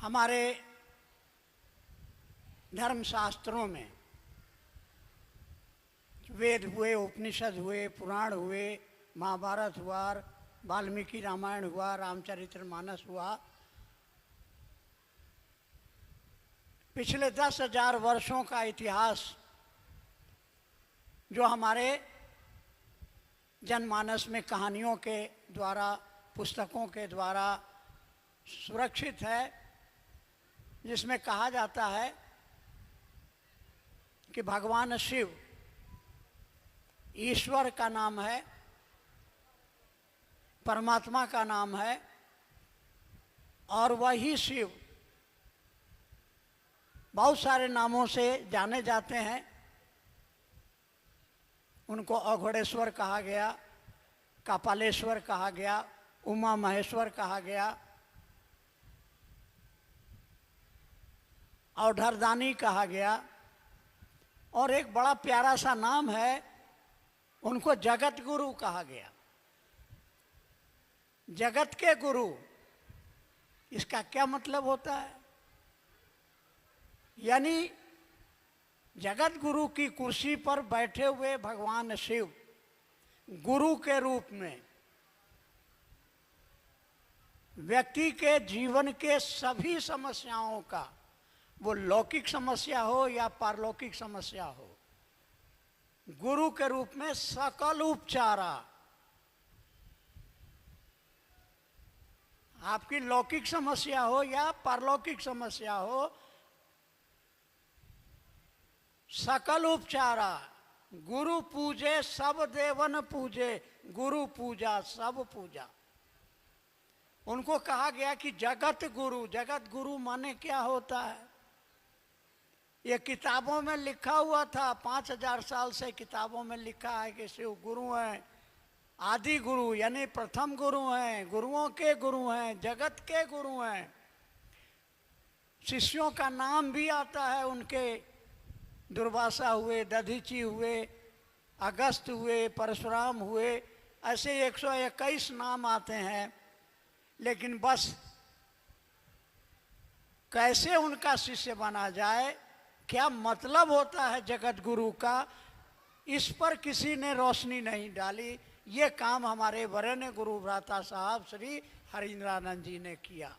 हमारे धर्मशास्त्रों में वेद हुए, उपनिषद हुए, पुराण हुए, महाभारत हुआ, वाल्मीकि रामायण हुआ, रामचरितमानस हुआ, पिछले 10,000 वर्षों का इतिहास जो हमारे जनमानस में कहानियों के द्वारा, पुस्तकों के द्वारा सुरक्षित है, जिसमें कहा जाता है कि भगवान शिव ईश्वर का नाम है, परमात्मा का नाम है, और वही शिव बहुत सारे नामों से जाने जाते हैं। उनको अघोड़ेश्वर कहा गया, कपालेश्वर कहा गया, उमा महेश्वर कहा गया, औढ़रदानी कहा गया, और एक बड़ा प्यारा सा नाम है, उनको जगत गुरु कहा गया। जगत के गुरु, इसका क्या मतलब होता है? यानी जगत गुरु की कुर्सी पर बैठे हुए भगवान शिव गुरु के रूप में व्यक्ति के जीवन के सभी समस्याओं का, वो लौकिक समस्या हो या पारलौकिक समस्या हो, गुरु के रूप में सकल उपचारा, आपकी लौकिक समस्या हो या पारलौकिक समस्या हो, सकल उपचारा, गुरु पूजे सब देवन पूजे, गुरु पूजा सब पूजा। उनको कहा गया कि जगत गुरु। जगत गुरु माने क्या होता है? ये किताबों में लिखा हुआ था, 5,000 साल से किताबों में लिखा है कि शिव गुरु हैं, आदि गुरु यानी प्रथम गुरु हैं, गुरुओं के गुरु हैं, जगत के गुरु हैं। शिष्यों का नाम भी आता है उनके, दुर्वासा हुए, दधीची हुए, अगस्त हुए, परशुराम हुए, ऐसे 121 नाम आते हैं। लेकिन बस कैसे उनका शिष्य बना जाए, क्या मतलब होता है जगत गुरु का, इस पर किसी ने रोशनी नहीं डाली। ये काम हमारे वरेण्य गुरु भ्राता साहब श्री हरीन्द्रानंद जी ने किया।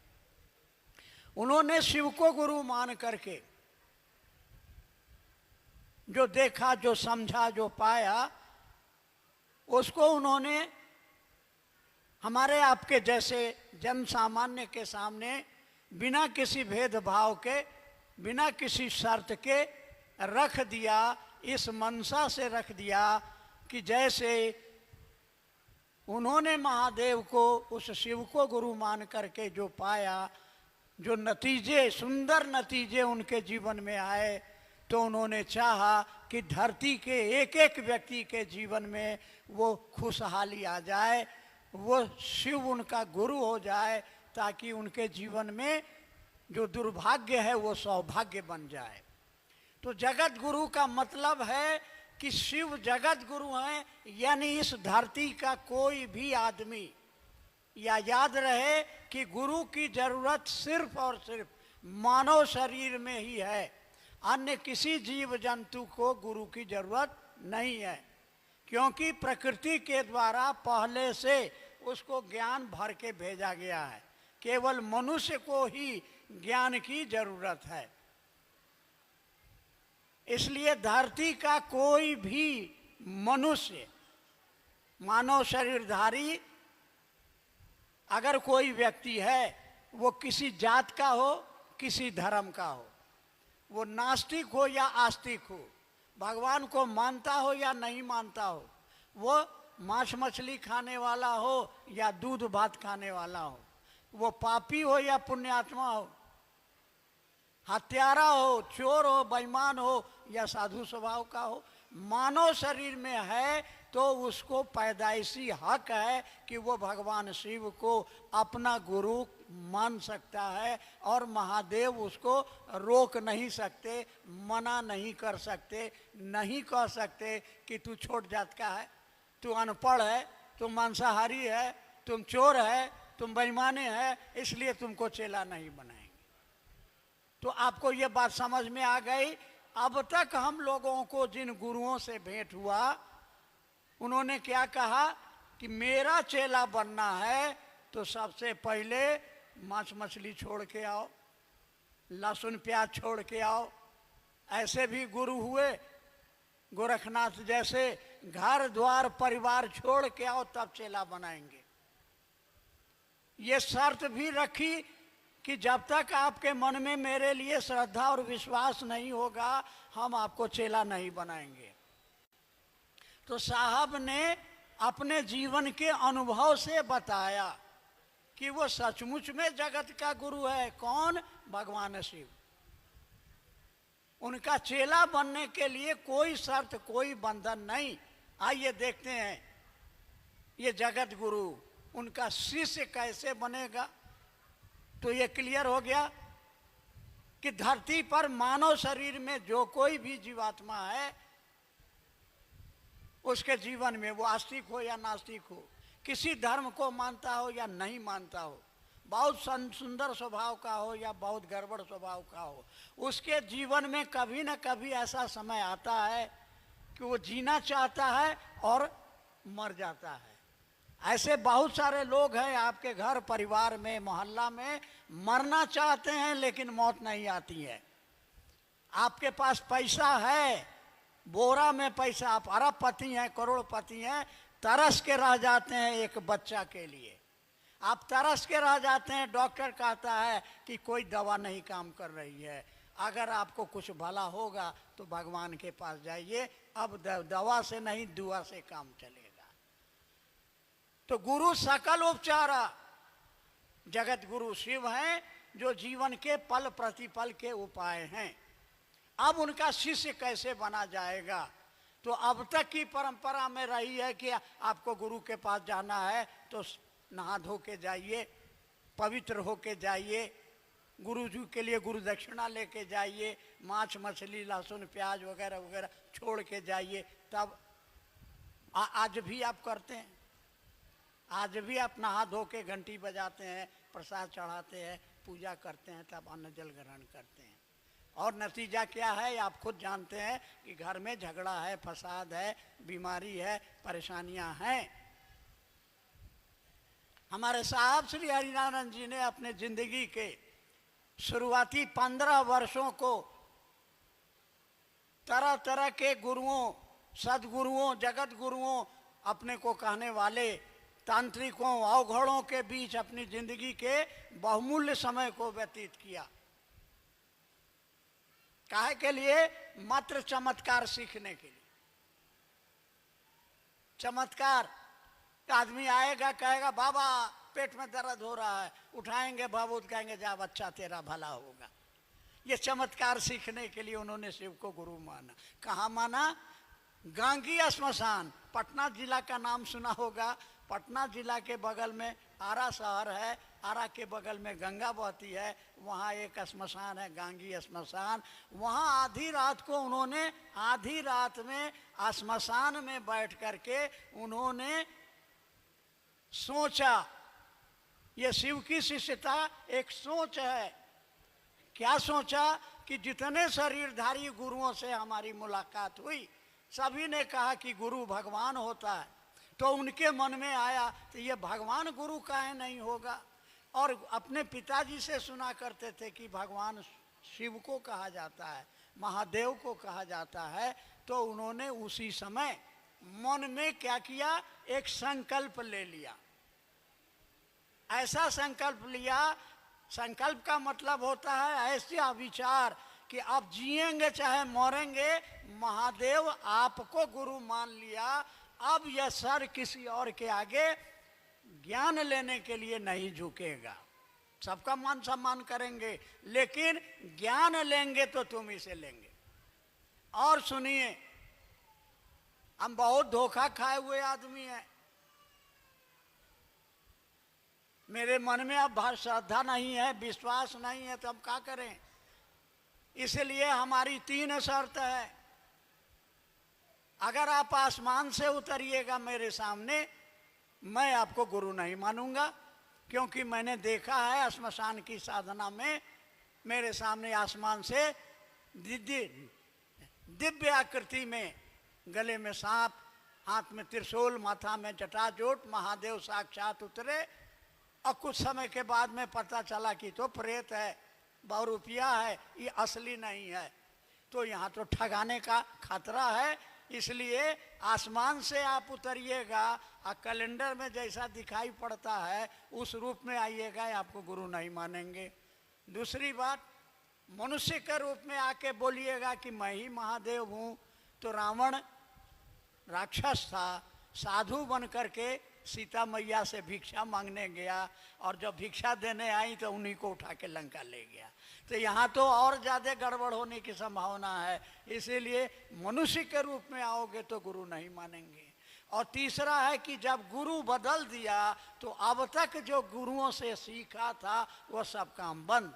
उन्होंने शिव को गुरु मान करके जो देखा, जो समझा, जो पाया, उसको उन्होंने हमारे आपके जैसे जन सामान्य के सामने बिना किसी भेदभाव के, बिना किसी शर्त के रख दिया। इस मनसा से रख दिया कि जैसे उन्होंने महादेव को, उस शिव को गुरु मान करके जो पाया, जो नतीजे, सुंदर नतीजे उनके जीवन में आए, तो उन्होंने चाहा कि धरती के एक एक व्यक्ति के जीवन में वो खुशहाली आ जाए, वो शिव उनका गुरु हो जाए, ताकि उनके जीवन में जो दुर्भाग्य है वो सौभाग्य बन जाए। तो जगत गुरु का मतलब है कि शिव जगत गुरु हैं, यानी इस धरती का कोई भी आदमी, या याद रहे कि गुरु की जरूरत सिर्फ और सिर्फ मानव शरीर में ही है, अन्य किसी जीव जंतु को गुरु की जरूरत नहीं है, क्योंकि प्रकृति के द्वारा पहले से उसको ज्ञान भर के भेजा गया है। केवल मनुष्य को ही ज्ञान की जरूरत है। इसलिए धरती का कोई भी मनुष्य, मानव शरीरधारी अगर कोई व्यक्ति है, वो किसी जात का हो, किसी धर्म का हो, वो नास्तिक हो या आस्तिक हो, भगवान को मानता हो या नहीं मानता हो, वो मांस मछली खाने वाला हो या दूध भात खाने वाला हो, वो पापी हो या पुण्यात्मा हो, हत्यारा हो, चोर हो, बेईमान हो या साधु स्वभाव का हो, मानव शरीर में है तो उसको पैदाइशी हक है कि वो भगवान शिव को अपना गुरु मान सकता है, और महादेव उसको रोक नहीं सकते, मना नहीं कर सकते, नहीं कह सकते कि तू छोट जात का है, तू अनपढ़ है, तुम मांसाहारी है, तुम चोर है, तुम बेईमाने है, इसलिए तुमको चेला नहीं बनाएंगे। तो आपको ये बात समझ में आ गई। अब तक हम लोगों को जिन गुरुओं से भेंट हुआ, उन्होंने क्या कहा कि मेरा चेला बनना है तो सबसे पहले मांस मछली छोड़ के आओ, लहसुन प्याज छोड़ के आओ। ऐसे भी गुरु हुए गोरखनाथ जैसे, घर द्वार परिवार छोड़ के आओ तब चेला बनाएंगे। ये शर्त भी रखी कि जब तक आपके मन में मेरे लिए श्रद्धा और विश्वास नहीं होगा, हम आपको चेला नहीं बनाएंगे। तो साहब ने अपने जीवन के अनुभव से बताया कि वो सचमुच में जगत का गुरु है। कौन? भगवान शिव। उनका चेला बनने के लिए कोई शर्त, कोई बंधन नहीं। आइए देखते हैं ये जगत गुरु, उनका शिष्य कैसे बनेगा। तो ये क्लियर हो गया कि धरती पर मानव शरीर में जो कोई भी जीवात्मा है, उसके जीवन में वो आस्तिक हो या नास्तिक हो, किसी धर्म को मानता हो या नहीं मानता हो, बहुत सुंदर स्वभाव का हो या बहुत गड़बड़ स्वभाव का हो, उसके जीवन में कभी न कभी ऐसा समय आता है कि वो जीना चाहता है और मर जाता है। ऐसे बहुत सारे लोग हैं आपके घर परिवार में, मोहल्ला में, मरना चाहते हैं लेकिन मौत नहीं आती है। आपके पास पैसा है, बोरा में पैसा, आप अरबपति हैं, करोड़पति हैं, तरस के रह जाते हैं एक बच्चा के लिए। आप तरस के रह जाते हैं, डॉक्टर कहता है कि कोई दवा नहीं काम कर रही है, अगर आपको कुछ भला होगा तो भगवान के पास जाइए, अब दवा से नहीं दुआ से काम चलेगा। तो गुरु सकल उपचारा, जगत गुरु शिव हैं जो जीवन के पल प्रतिपल के उपाय हैं। अब उनका शिष्य कैसे बना जाएगा? तो अब तक की परंपरा में रही है कि आपको गुरु के पास जाना है तो नहा धो के जाइए, पवित्र हो के जाइए, गुरु जी के लिए गुरु दक्षिणा लेके जाइए, मांस मछली लहसुन प्याज वगैरह वगैरह छोड़ के जाइए। तब आज भी आप करते हैं, आज भी आप नहा धो के घंटी बजाते हैं, प्रसाद चढ़ाते हैं, पूजा करते हैं, तब अन्न जल ग्रहण करते हैं। और नतीजा क्या है आप खुद जानते हैं कि घर में झगड़ा है, फसाद है, बीमारी है, परेशानियां हैं। हमारे साहब श्री हरिनारायण जी ने अपने जिंदगी के शुरुआती 15 वर्षों को तरह तरह के गुरुओं, सदगुरुओं, जगत गुरुओं, अपने को कहने वाले तांत्रिकों, अवघड़ों के बीच अपनी जिंदगी के बहुमूल्य समय को व्यतीत किया। काहे के लिए? मात्र चमत्कार सीखने के लिए। चमत्कार, आदमी आएगा कहेगा बाबा पेट में दर्द हो रहा है, उठाएंगे बाबूत, कहेंगे जा बच्चा तेरा भला होगा। ये चमत्कार सीखने के लिए उन्होंने शिव को गुरु माना। कहाँ माना? गांगी श्मशान, पटना जिला का नाम सुना होगा। पटना जिला के बगल में आरा शहर है, आरा के बगल में गंगा बहती है, वहाँ एक श्मशान है गांगी श्मशान। वहाँ आधी रात को उन्होंने, आधी रात में श्मशान में बैठ करके उन्होंने सोचा। ये शिव की शिष्यता एक सोच है। क्या सोचा? कि जितने शरीरधारी गुरुओं से हमारी मुलाकात हुई, सभी ने कहा कि गुरु भगवान होता है। तो उनके मन में आया तो ये भगवान गुरु काहे नहीं होगा। और अपने पिताजी से सुना करते थे कि भगवान शिव को कहा जाता है, महादेव को कहा जाता है। तो उन्होंने उसी समय मन में क्या किया? एक संकल्प ले लिया। ऐसा संकल्प लिया, संकल्प का मतलब होता है ऐसा विचार कि अब जिएंगे चाहे मरेंगे, महादेव आपको गुरु मान लिया, अब यह सर किसी और के आगे ज्ञान लेने के लिए नहीं झुकेगा। सबका मान सम्मान करेंगे, लेकिन ज्ञान लेंगे तो तुम इसे लेंगे। और सुनिए, हम बहुत धोखा खाए हुए आदमी हैं। मेरे मन में अब श्रद्धा नहीं है, विश्वास नहीं है, तो हम क्या करें? इसलिए हमारी 3 शर्त है। अगर आप आसमान से उतरिएगा मेरे सामने, मैं आपको गुरु नहीं मानूंगा, क्योंकि मैंने देखा है श्मशान की साधना में मेरे सामने आसमान से दिव्य आकृति में, गले में सांप, हाथ में त्रिशूल, माथा में जटाजूट, महादेव साक्षात उतरे। और कुछ समय के बाद में पता चला कि तो प्रेत है, बहुरूपिया है, ये असली नहीं है। तो यहाँ तो ठगाने का खतरा है, इसलिए आसमान से आप उतरिएगा और कैलेंडर में जैसा दिखाई पड़ता है उस रूप में आइएगा, आपको गुरु नहीं मानेंगे। दूसरी बात, मनुष्य के रूप में आके बोलिएगा कि मैं ही महादेव हूँ, तो रावण राक्षस था, साधु बन करके सीता मैया से भिक्षा मांगने गया, और जब भिक्षा देने आई तो उन्हीं को उठा के लंका ले गया। तो यहाँ तो और ज़्यादा गड़बड़ होने की संभावना है, इसीलिए मनुष्य के रूप में आओगे तो गुरु नहीं मानेंगे। और तीसरा है कि जब गुरु बदल दिया तो अब तक जो गुरुओं से सीखा था वो सब काम बंद,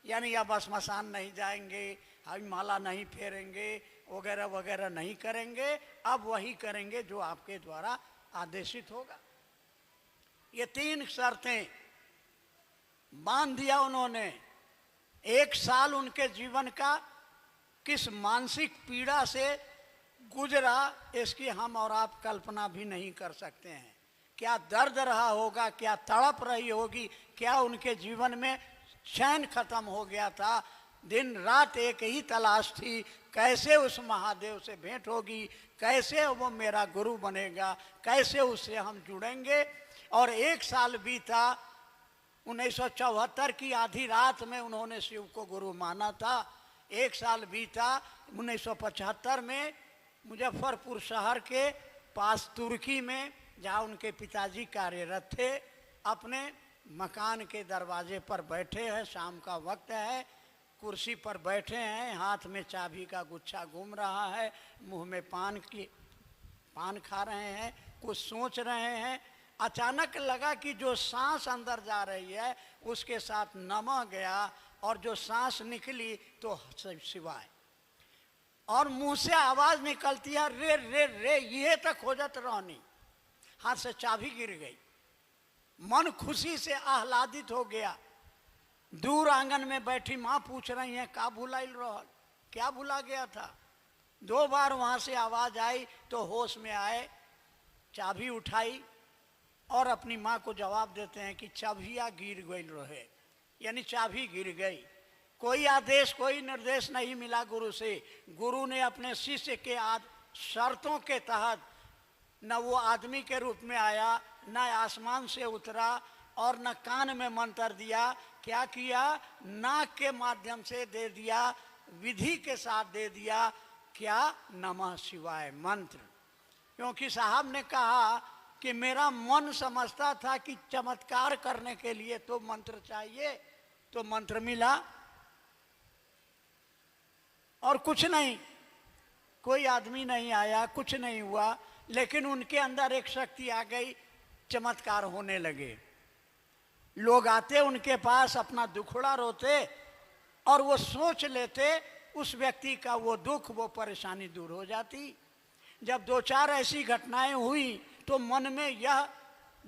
यानी अब श्मशान नहीं जाएंगे, हम माला नहीं फेरेंगे, वगैरह वगैरह नहीं करेंगे, अब वही करेंगे जो आपके द्वारा आदेशित होगा। ये 3 शर्तें बांध दिया उन्होंने। 1 साल उनके जीवन का किस मानसिक पीड़ा से गुजरा, इसकी हम और आप कल्पना भी नहीं कर सकते हैं। क्या दर्द रहा होगा, क्या तड़प रही होगी, क्या उनके जीवन में चैन खत्म हो गया था। दिन रात एक ही तलाश थी, कैसे उस महादेव से भेंट होगी, कैसे वो मेरा गुरु बनेगा, कैसे उससे हम जुड़ेंगे। और 1 साल बीता, 1974 की आधी रात में उन्होंने शिव को गुरु माना था। 1 साल बीता 1975 में मुजफ्फरपुर शहर के पास तुर्की में, जहाँ उनके पिताजी कार्यरत थे, अपने मकान के दरवाजे पर बैठे हैं, शाम का वक्त है, कुर्सी पर बैठे हैं, हाथ में चाबी का गुच्छा घूम रहा है, मुंह में पान खा रहे हैं, कुछ सोच रहे हैं। अचानक लगा कि जो सांस अंदर जा रही है उसके साथ नमा गया, और जो सांस निकली तो शिवाय, और मुंह से आवाज निकलती है रे रे रे, ये तक खोजत रहनी। हाथ से चाबी गिर गई, मन खुशी से आह्लादित हो गया। दूर आंगन में बैठी माँ पूछ रही है का भुलाइल रहल, क्या भुला गया था। 2 बार वहां से आवाज आई तो होश में आए, चाबी उठाई और अपनी माँ को जवाब देते हैं कि चाबियाँ गिर गई रहे, यानी चाबी गिर गई। कोई आदेश, कोई निर्देश नहीं मिला गुरु से। गुरु ने अपने शिष्य के शर्तों के तहत न वो आदमी के रूप में आया, न आसमान से उतरा, और न कान में मंत्र दिया। क्या किया, नाक के माध्यम से दे दिया, विधि के साथ दे दिया। क्या, नमः शिवाय मंत्र। क्योंकि साहब ने कहा कि मेरा मन समझता था कि चमत्कार करने के लिए तो मंत्र चाहिए, तो मंत्र मिला और कुछ नहीं, कोई आदमी नहीं आया, कुछ नहीं हुआ, लेकिन उनके अंदर एक शक्ति आ गई, चमत्कार होने लगे। लोग आते उनके पास, अपना दुखड़ा रोते, और वो सोच लेते उस व्यक्ति का वो दुख, वो परेशानी दूर हो जाती। जब 2-4 ऐसी घटनाएं हुई तो मन में यह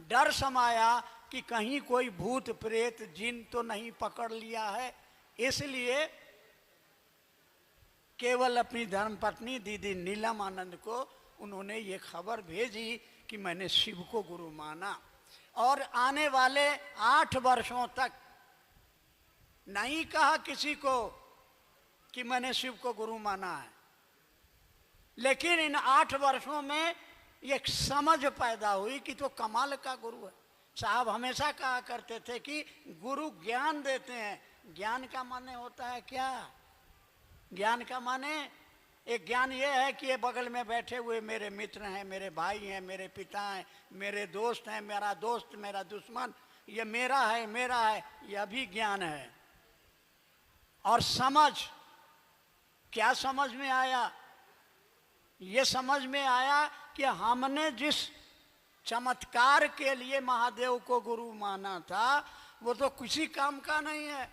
डर समाया कि कहीं कोई भूत प्रेत जिन तो नहीं पकड़ लिया है। इसलिए केवल अपनी धर्मपत्नी दीदी नीलम आनंद को उन्होंने ये खबर भेजी कि मैंने शिव को गुरु माना, और आने वाले 8 वर्षों तक नहीं कहा किसी को कि मैंने शिव को गुरु माना है। लेकिन इन 8 वर्षों में एक समझ पैदा हुई कि तो कमाल का गुरु है। साहब हमेशा कहा करते थे कि गुरु ज्ञान देते हैं। ज्ञान का माने होता है क्या? ज्ञान का माने, एक ज्ञान ये है कि ये बगल में बैठे हुए मेरे मित्र हैं, मेरे भाई हैं, मेरे पिता हैं, मेरे दोस्त हैं, मेरा दोस्त मेरा दुश्मन, ये मेरा है, यह भी ज्ञान है। और समझ, क्या समझ में आया? ये समझ में आया कि हमने जिस चमत्कार के लिए महादेव को गुरु माना था वो तो किसी काम का नहीं है।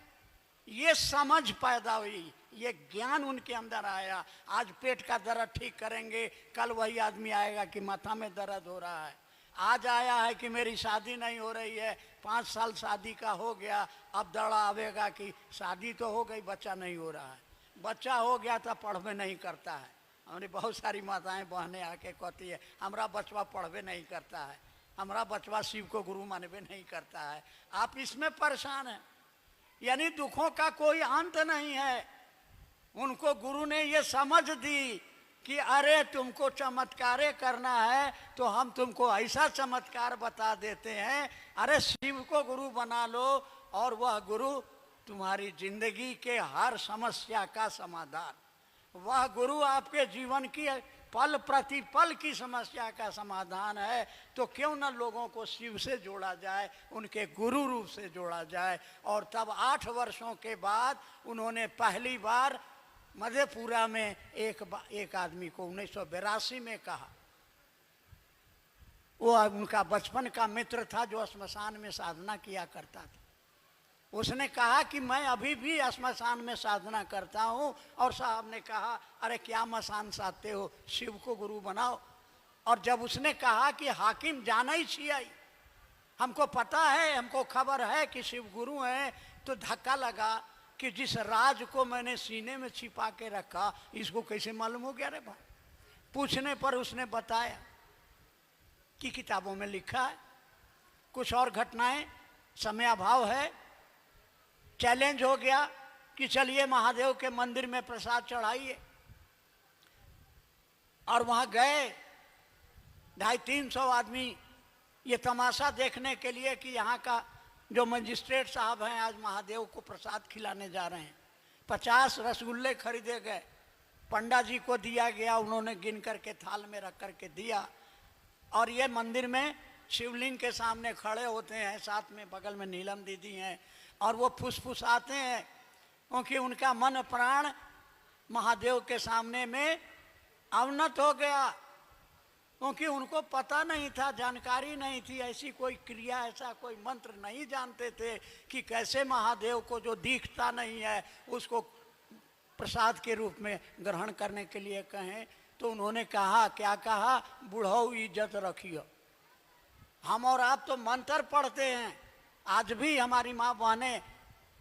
ये समझ पैदा हुई, ये ज्ञान उनके अंदर आया। आज पेट का दर्द ठीक करेंगे, कल वही आदमी आएगा कि माथा में दर्द हो रहा है। आज आया है कि मेरी शादी नहीं हो रही है, 5 साल शादी का हो गया, अब दड़ा आवेगा कि शादी तो हो गई, बच्चा नहीं हो रहा है। बच्चा हो गया तो पढ़वे नहीं करता है। हमारी बहुत सारी माताएं बहनें आके कहती है हमारा बचवा पढ़वे नहीं करता है, हमारा बचवा शिव को गुरु मानवे नहीं करता है। आप इसमें परेशान हैं, यानी दुखों का कोई अंत नहीं है। उनको गुरु ने ये समझ दी कि अरे तुमको चमत्कारे करना है तो हम तुमको ऐसा चमत्कार बता देते हैं, अरे शिव को गुरु बना लो और वह गुरु तुम्हारी जिंदगी के हर समस्या का समाधान, वह गुरु आपके जीवन की पल प्रतिपल की समस्या का समाधान है। तो क्यों न लोगों को शिव से जोड़ा जाए, उनके गुरु रूप से जोड़ा जाए। और तब 8 वर्षों के बाद उन्होंने पहली बार मधेपुरा में एक आदमी को 1982 में कहा, वो उनका बचपन का मित्र था जो श्मशान में साधना किया करता था। उसने कहा कि मैं अभी भी श्मशान में साधना करता हूँ। और साहब ने कहा अरे क्या मसान साधते हो, शिव को गुरु बनाओ। और जब उसने कहा कि हाकिम जाना ही चाहिए, हमको पता है, हमको खबर है कि शिव गुरु हैं, तो धक्का लगा कि जिस राज को मैंने सीने में छिपा के रखा इसको कैसे मालूम हो गया रे भाई। पूछने पर उसने बताया कि किताबों में लिखा है, कुछ और घटनाएं, समय अभाव है। चैलेंज हो गया कि चलिए महादेव के मंदिर में प्रसाद चढ़ाइए। और वहां गए 250-300 आदमी ये तमाशा देखने के लिए कि यहाँ का जो मजिस्ट्रेट साहब हैं आज महादेव को प्रसाद खिलाने जा रहे हैं। 50 रसगुल्ले खरीदे गए, पंडा जी को दिया गया, उन्होंने गिन करके थाल में रख करके दिया। और ये मंदिर में शिवलिंग के सामने खड़े होते हैं, साथ में बगल में नीलम दीदी हैं, और वो फुसफुसाते हैं क्योंकि उनका मन प्राण महादेव के सामने में अवनत हो गया। क्योंकि उनको पता नहीं था, जानकारी नहीं थी, ऐसी कोई क्रिया, ऐसा कोई मंत्र नहीं जानते थे कि कैसे महादेव को जो दिखता नहीं है उसको प्रसाद के रूप में ग्रहण करने के लिए कहें। तो उन्होंने कहा, क्या कहा, बुढ़ऊ इज्जत रखियो। हम और आप तो मंत्र पढ़ते हैं, आज भी हमारी माँ बहनें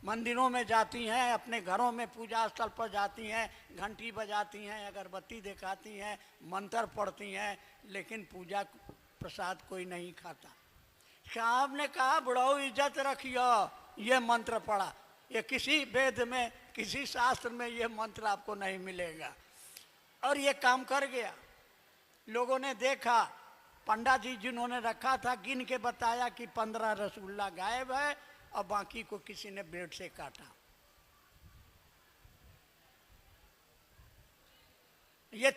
मंदिरों में जाती हैं, अपने घरों में पूजा स्थल पर जाती हैं, घंटी बजाती हैं, अगरबत्ती दिखाती हैं, मंत्र पढ़ती हैं, लेकिन पूजा प्रसाद कोई नहीं खाता। साहब ने कहा बुढ़ऊ इज्जत रखियो, ये मंत्र पढ़ा, ये किसी वेद में, किसी शास्त्र में ये मंत्र आपको नहीं मिलेगा। और ये काम कर गया। लोगों ने देखा, पंडा जी जिन्होंने रखा था गिन के बताया कि 15 रसगुल्ला गायब है और बाकी को किसी ने ब्लेड से काटा। ये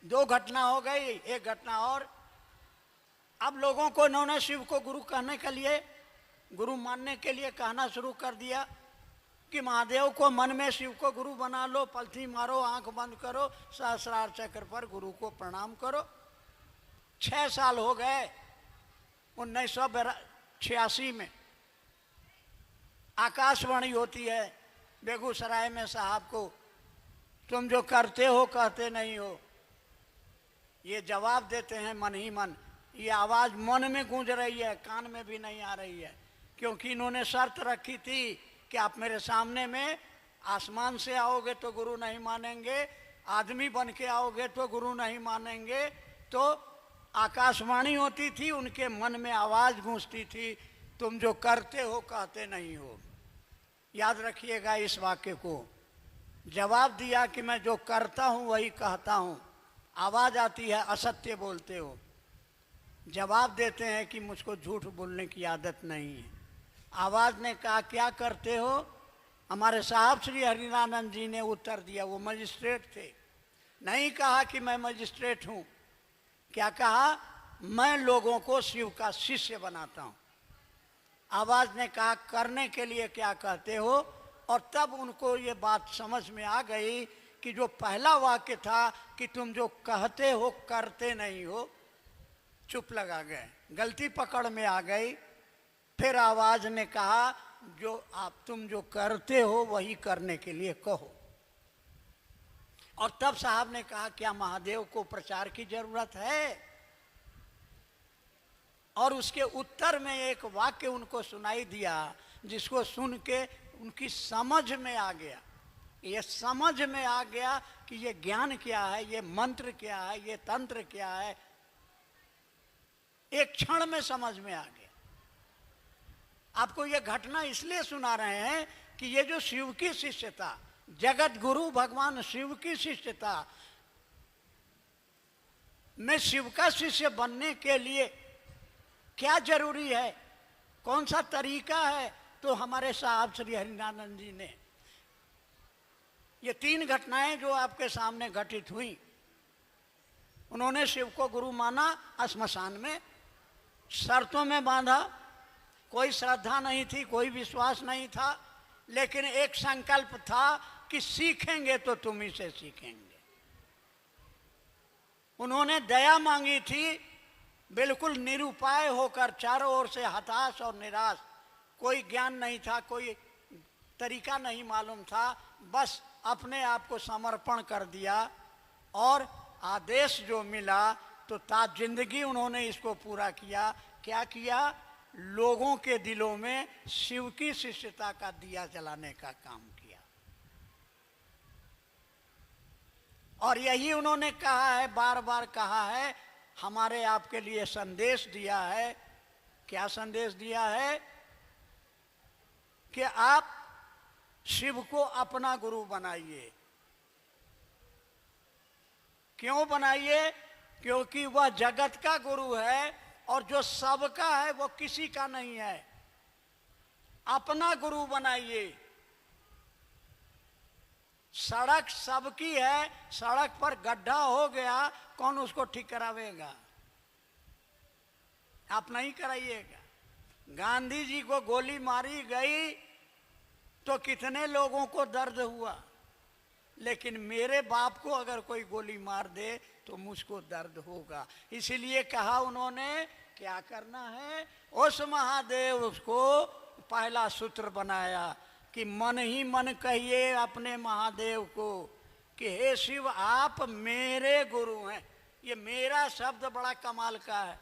2 घटना हो गई। एक घटना और, अब लोगों को इन्होंने शिव को गुरु कहने के लिए, गुरु मानने के लिए कहना शुरू कर दिया कि महादेव को मन में शिव को गुरु बना लो, पलथी मारो, आंख बंद करो, सहस्रार चक्र पर गुरु को प्रणाम करो। 6 साल हो गए। 1986 में आकाशवाणी होती है बेगूसराय में, साहब को तुम जो करते हो कहते नहीं हो। ये जवाब देते हैं मन ही मन, ये आवाज़ मन में गूंज रही है, कान में भी नहीं आ रही है। क्योंकि इन्होंने शर्त रखी थी कि आप मेरे सामने में आसमान से आओगे तो गुरु नहीं मानेंगे, आदमी बन के आओगे तो गुरु नहीं मानेंगे। तो आकाशवाणी होती थी, उनके मन में आवाज़ गूंजती थी, तुम जो करते हो कहते नहीं हो। याद रखिएगा इस वाक्य को। जवाब दिया कि मैं जो करता हूँ वही कहता हूँ। आवाज़ आती है असत्य बोलते हो। जवाब देते हैं कि मुझको झूठ बोलने की आदत नहीं है। आवाज़ ने कहा क्या करते हो? हमारे साहब श्री हरिनानंद जी ने उत्तर दिया, वो मजिस्ट्रेट थे। नहीं कहा कि मैं मजिस्ट्रेट हूँ, क्या कहा, मैं लोगों को शिव का शिष्य बनाता हूँ। आवाज़ ने कहा करने के लिए क्या कहते हो? और तब उनको ये बात समझ में आ गई कि जो पहला वाक्य था कि तुम जो कहते हो करते नहीं हो, चुप लगा गए, गलती पकड़ में आ गई। फिर आवाज़ ने कहा जो तुम जो करते हो वही करने के लिए कहो। और तब साहब ने कहा क्या महादेव को प्रचार की जरूरत है? और उसके उत्तर में एक वाक्य उनको सुनाई दिया, जिसको सुन के उनकी समझ में आ गया, ये समझ में आ गया कि ये ज्ञान क्या है, ये मंत्र क्या है, ये तंत्र क्या है। एक क्षण में समझ में आ गया। आपको ये घटना इसलिए सुना रहे हैं कि ये जो शिव की शिष्यता, जगत गुरु भगवान शिव की शिष्यता में, शिव का शिष्य बनने के लिए क्या जरूरी है, कौन सा तरीका है, तो हमारे साहब श्री हरिनानंद जी ने ये 3 घटनाएं जो आपके सामने घटित हुई, उन्होंने शिव को गुरु माना, श्मशान में शर्तों में बांधा, कोई श्रद्धा नहीं थी, कोई विश्वास नहीं था, लेकिन एक संकल्प था कि सीखेंगे तो तुम ही से सीखेंगे। उन्होंने दया मांगी थी, बिल्कुल निरुपाय होकर, चारों ओर से हताश और निराश, कोई ज्ञान नहीं था, कोई तरीका नहीं मालूम था, बस अपने आप को समर्पण कर दिया और आदेश जो मिला तो जिंदगी उन्होंने इसको पूरा किया। क्या किया? लोगों के दिलों में शिव की शिष्यता का दिया जलाने का काम किया। और यही उन्होंने कहा है, बार बार कहा है, हमारे आपके लिए संदेश दिया है। क्या संदेश दिया है? कि आप शिव को अपना गुरु बनाइए। क्यों बनाइए? क्योंकि वह जगत का गुरु है और जो सबका है वो किसी का नहीं है। अपना गुरु बनाइए। सड़क सबकी है, सड़क पर गड्ढा हो गया, कौन उसको ठीक करावेगा? आप नहीं कराइएगा। गांधी जी को गोली मारी गई तो कितने लोगों को दर्द हुआ, लेकिन मेरे बाप को अगर कोई गोली मार दे तो मुझको दर्द होगा। इसीलिए कहा उन्होंने, क्या करना है? उस महादेव को पहला सूत्र बनाया कि मन ही मन कहिए अपने महादेव को कि हे शिव, आप मेरे गुरु हैं। ये मेरा शब्द बड़ा कमाल का है।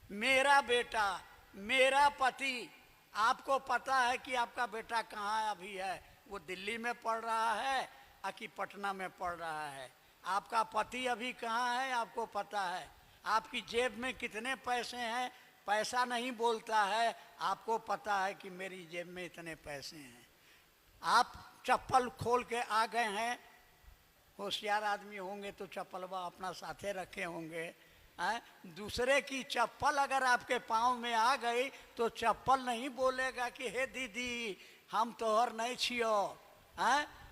मेरा बेटा, मेरा पति। आपको पता है कि आपका बेटा कहाँ अभी है? वो दिल्ली में पढ़ रहा है कि पटना में पढ़ रहा है। आपका पति अभी कहाँ है? आपको पता है। आपकी जेब में कितने पैसे हैं? पैसा नहीं बोलता है, आपको पता है कि मेरी जेब में इतने पैसे हैं। आप चप्पल खोल के आ गए हैं, होशियार आदमी होंगे तो चप्पलवा अपना साथे रखे होंगे। दूसरे की चप्पल अगर आपके पाँव में आ गई तो चप्पल नहीं बोलेगा कि हे दीदी हम तोहर नहीं छियो।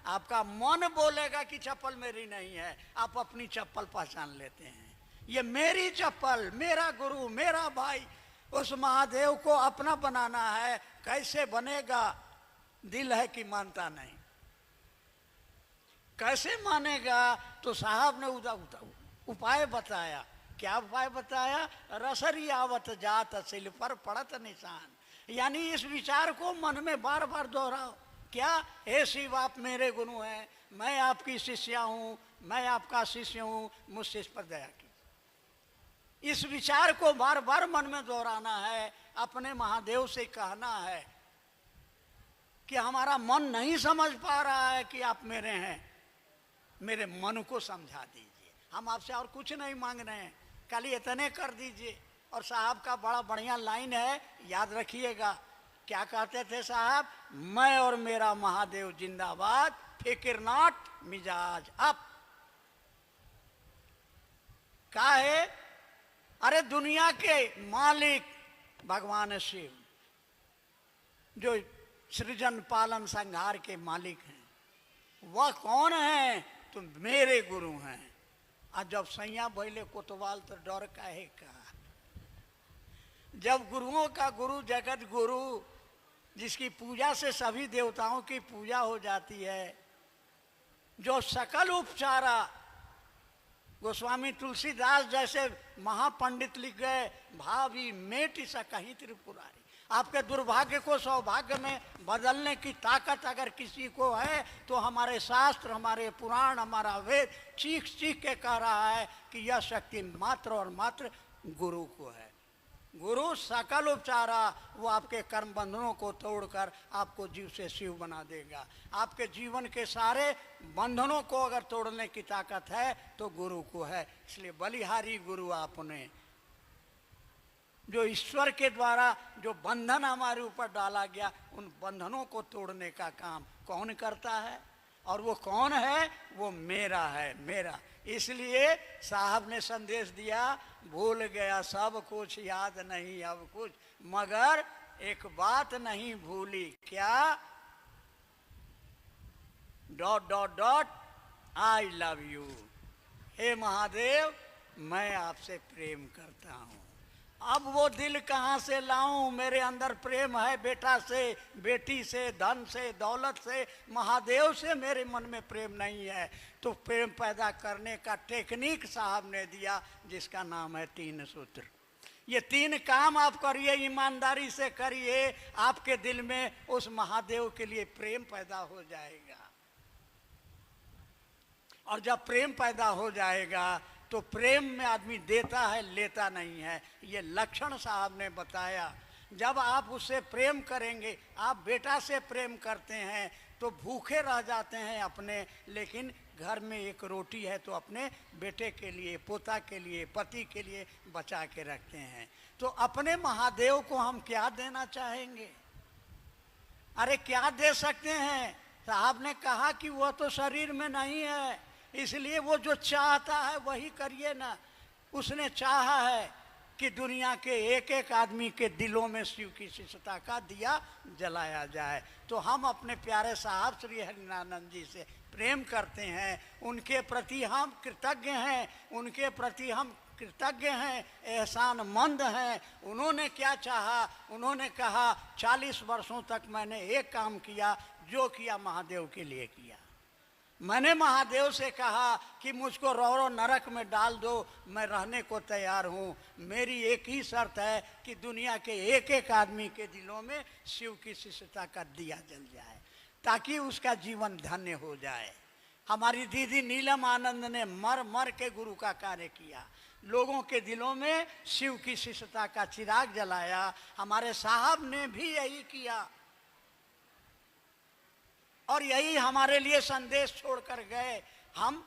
आपका मन बोलेगा कि चप्पल मेरी नहीं है। आप अपनी चप्पल पहचान लेते हैं, ये मेरी चप्पल, मेरा गुरु, मेरा भाई। उस महादेव को अपना बनाना है। कैसे बनेगा? दिल है कि मानता नहीं। कैसे मानेगा? तो साहब ने उपाय बताया। क्या उपाय बताया? रसरी आवत जात सिल पर पड़त निशान। यानी इस विचार को मन में बार बार दोहराओ। क्या? हे शिव, आप मेरे गुरु हैं, मैं आपकी शिष्या हूँ, मैं आपका शिष्य हूँ, मुझसे इस पर दया की। इस विचार को बार बार मन में दोहराना है। अपने महादेव से कहना है कि हमारा मन नहीं समझ पा रहा है कि आप मेरे हैं, मेरे मन को समझा दीजिए। हम आपसे और कुछ नहीं मांग रहे हैं, खाली इतने कर दीजिए। और साहब का बड़ा बढ़िया लाइन है, याद रखिएगा। क्या कहते थे साहब? मैं और मेरा महादेव जिंदाबाद, फिक्र नॉट मिजाज अप। क्या है? अरे दुनिया के मालिक भगवान शिव, जो सृजन पालन संहार के मालिक हैं, वह कौन है? तो मेरे गुरु हैं। और जब सैया भैले कोतवाल तो डर काहे का? जब गुरुओं का गुरु जगत गुरु, जिसकी पूजा से सभी देवताओं की पूजा हो जाती है, जो सकल उपचारा, गोस्वामी तुलसीदास जैसे महापंडित लिख गए, भावी मेट सकहि त्रिपुरारी। आपके दुर्भाग्य को सौभाग्य में बदलने की ताकत अगर किसी को है तो हमारे शास्त्र, हमारे पुराण, हमारा वेद चीख चीख के कह रहा है कि यह शक्ति मात्र और मात्र गुरु को है। गुरु सकल उपचारा, वो आपके कर्म बंधनों को तोड़कर आपको जीव से शिव बना देगा। आपके जीवन के सारे बंधनों को अगर तोड़ने की ताकत है तो गुरु को है। इसलिए बलिहारी गुरु आपने, जो ईश्वर के द्वारा जो बंधन हमारे ऊपर डाला गया, उन बंधनों को तोड़ने का काम कौन करता है? और वो कौन है? वो मेरा है, मेरा। इसलिए साहब ने संदेश दिया, भूल गया सब कुछ, याद नहीं अब कुछ, मगर एक बात नहीं भूली, क्या? Dot dot dot, I love you. हे महादेव, मैं आपसे प्रेम करता हूँ। अब वो दिल कहाँ से लाऊं? मेरे अंदर प्रेम है बेटा से, बेटी से, धन से, दौलत से, महादेव से मेरे मन में प्रेम नहीं है। तो प्रेम पैदा करने का टेक्निक साहब ने दिया, जिसका नाम है 3 सूत्र। ये 3 काम आप करिए, ईमानदारी से करिए, आपके दिल में उस महादेव के लिए प्रेम पैदा हो जाएगा। और जब प्रेम पैदा हो जाएगा तो प्रेम में आदमी देता है, लेता नहीं है। ये लक्षण साहब ने बताया। जब आप उससे प्रेम करेंगे, आप बेटा से प्रेम करते हैं तो भूखे रह जाते हैं अपने, लेकिन घर में एक रोटी है तो अपने बेटे के लिए, पोता के लिए, पति के लिए बचा के रखते हैं। तो अपने महादेव को हम क्या देना चाहेंगे? अरे क्या दे सकते हैं? साहब ने कहा कि वह तो शरीर में नहीं है, इसलिए वो जो चाहता है वही करिए ना। उसने चाहा है कि दुनिया के एक एक आदमी के दिलों में शिव की शिष्यता का दिया जलाया जाए। तो हम अपने प्यारे साहब श्री हरिनानंद जी से प्रेम करते हैं, उनके प्रति हम कृतज्ञ हैं, उनके प्रति हम कृतज्ञ हैं, एहसानमंद हैं। उन्होंने क्या चाहा? उन्होंने कहा 40 वर्षों तक मैंने एक काम किया, जो किया महादेव के लिए किया। मैंने महादेव से कहा कि मुझको रौरो नरक में डाल दो, मैं रहने को तैयार हूँ। मेरी एक ही शर्त है कि दुनिया के एक एक आदमी के दिलों में शिव की शिष्यता का दिया जल जाए, ताकि उसका जीवन धन्य हो जाए। हमारी दीदी नीलम आनंद ने मर मर के गुरु का कार्य किया, लोगों के दिलों में शिव की शिष्यता का चिराग जलाया। हमारे साहब ने भी यही किया और यही हमारे लिए संदेश छोड़कर गए। हम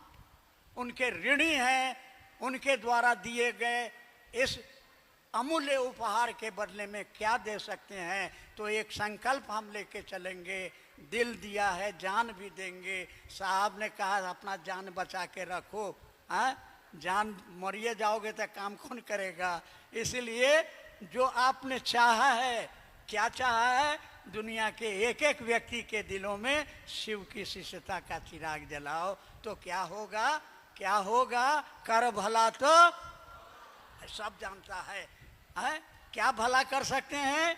उनके ऋणी हैं। उनके द्वारा दिए गए इस अमूल्य उपहार के बदले में क्या दे सकते हैं? तो एक संकल्प हम लेके चलेंगे, दिल दिया है, जान भी देंगे। साहब ने कहा अपना जान बचा के रखो, हाँ? जान मरिए जाओगे तो काम कौन करेगा? इसलिए जो आपने चाहा है, क्या चाहा है? दुनिया के एक एक व्यक्ति के दिलों में शिव की शिष्यता का चिराग जलाओ। तो क्या होगा? क्या होगा? कर भला तो सब जानता है, क्या भला कर सकते हैं?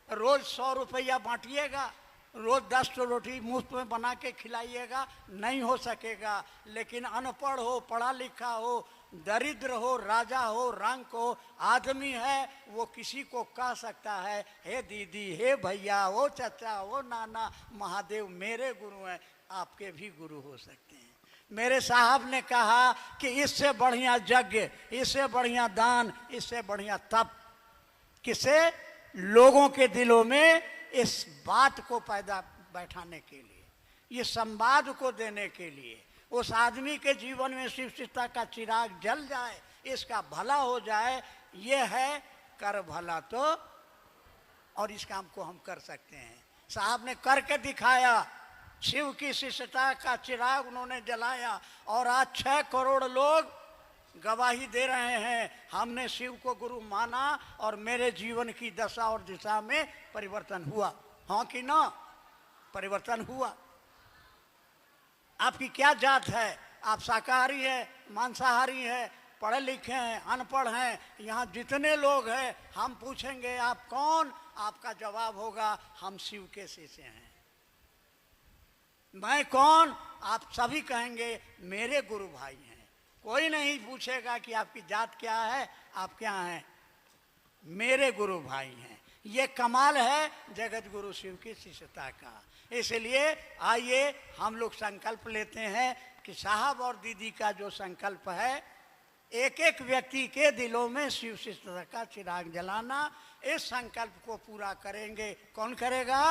रोज 100 रुपया बांटिएगा, रोज 10 रोटी मुफ्त में बना के खिलाइएगा, नहीं हो सकेगा। लेकिन अनपढ़ हो, पढ़ा लिखा हो, दरिद्र हो, राजा हो, रंक हो, आदमी है, वो किसी को कह सकता है, हे दीदी, हे भैया, वो चाचा, वो नाना, महादेव मेरे गुरु हैं। आपके भी गुरु हो सकते हैं। मेरे साहब ने कहा कि इससे बढ़िया यज्ञ, इससे बढ़िया दान, इससे बढ़िया तप किसे? लोगों के दिलों में इस बात को पैदा बैठाने के लिए, ये संवाद को देने के लिए, उस आदमी के जीवन में शिव शिष्यता का चिराग जल जाए, इसका भला हो जाए। ये है कर भला तो, और इस काम को हम कर सकते हैं। साहब ने करके दिखाया, शिव की शिष्यता का चिराग उन्होंने जलाया और आज 6 करोड़ लोग गवाही दे रहे हैं, हमने शिव को गुरु माना और मेरे जीवन की दशा और दिशा में परिवर्तन हुआ। हाँ कि ना? परिवर्तन हुआ। आपकी क्या जात है? आप शाकाहारी हैं, मांसाहारी हैं, पढ़े लिखे हैं, अनपढ़ हैं? यहाँ जितने लोग हैं, हम पूछेंगे आप कौन? आपका जवाब होगा हम शिव के शिष्य हैं। मैं कौन? आप सभी कहेंगे मेरे गुरु भाई हैं। कोई नहीं पूछेगा कि आपकी जात क्या है, आप क्या हैं, मेरे गुरु भाई हैं। ये कमाल है जगत गुरु शिव की शिष्यता का। इसलिए आइए हम लोग संकल्प लेते हैं कि साहब और दीदी का जो संकल्प है, एक एक व्यक्ति के दिलों में शिव शिष्टता का चिराग जलाना। इस संकल्प को पूरा करेंगे। कौन करेगा?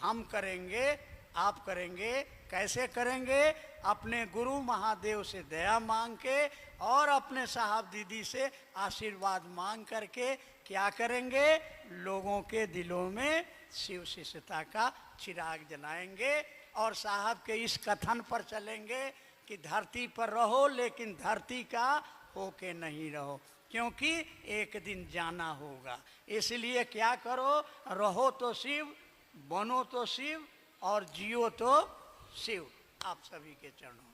हम करेंगे, आप करेंगे। कैसे करेंगे? अपने गुरु महादेव से दया मांग के और अपने साहब दीदी से आशीर्वाद मांग करके क्या करेंगे? लोगों के दिलों में शिव शिष्टता का चिराग जलाएंगे और साहब के इस कथन पर चलेंगे कि धरती पर रहो लेकिन धरती का होके नहीं रहो, क्योंकि एक दिन जाना होगा। इसलिए क्या करो? रहो तो शिव, बनो तो शिव और जियो तो शिव। आप सभी के चरणों में।